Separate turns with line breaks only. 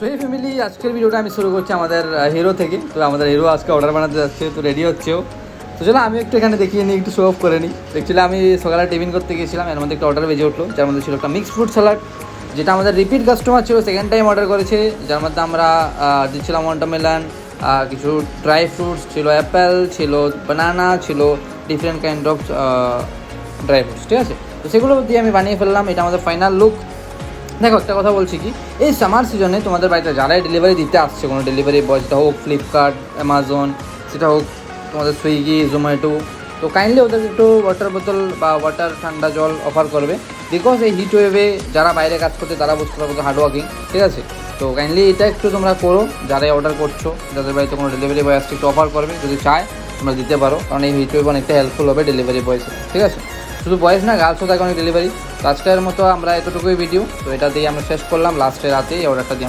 So এই family, আজকের ভিডিওটা আমি শুরু করছি আমাদের হিরো থেকে। তো আমাদের হিরো আজকে অর্ডার বানাতে যাচ্ছে, তো রেডি হচ্ছেও। তো চলো আমি একটু এখানে দেখিয়ে নিই, একটু শো অফ করে নিই। অ্যাকচুয়ালি আমি সকালে টিফিন করতে গিয়েছিলাম, এর মধ্যে একটা অর্ডার বেজে উঠলো, যার মধ্যে ছিল একটা মিক্সড ফ্রুট স্যালাড, যেটা আমাদের রিপিট কাস্টমার ছিল, সেকেন্ড টাইম অর্ডার করেছে। যার মধ্যে আমরা দিচ্ছিলাম ওয়াটারমেলন, কিছু ড্রাই ফ্রুটস ছিল, অ্যাপেল ছিল, বানানা ছিল, different kind of dry fruits, ঠিক আছে। তো সেগুলো দিয়ে আমি বানিয়ে ফেললাম। এটা আমাদের ফাইনাল লুক। দেখো, একটা কথা বলছি কি, এই সামার সিজনে তোমাদের বাড়িতে যারাই ডেলিভারি দিতে আসছে, কোনো ডেলিভারি বয়, যেটা হোক ফ্লিপকার্ট, অ্যামাজন, সেটা হোক তোমাদের সুইগি, জোম্যাটো, তো কাইন্ডলি ওদেরকে একটু ওয়াটার বোতল বা ওয়াটার ঠান্ডা জল অফার করবে। বিকজ এই হিট ওয়েভে যারা বাইরে কাজ করতে তারা বুঝতে পারবো হার্ড ওয়ার্কিং, ঠিক আছে। তো কাইন্ডলি এটা একটু তোমরা করো, যারাই অর্ডার করছো, যাদের বাড়িতে কোনো ডেলিভারি বয় আসছে, একটু অফার করবে, যদি চায় তোমরা দিতে পারো, কারণ এই হিট ওয়েভ অনেকটা হেল্পফুল হবে ডেলিভারি বয়েস, ঠিক আছে। শুধু বয়েস না, গার্লসও থাকে অনেক ডেলিভারি। তো আজকের মতো আমরা এতটুকুই ভিডিও, তো এটা দিয়ে আমরা শেষ করলাম। লাস্টে রাতে এই অর্ডারটা দিয়ে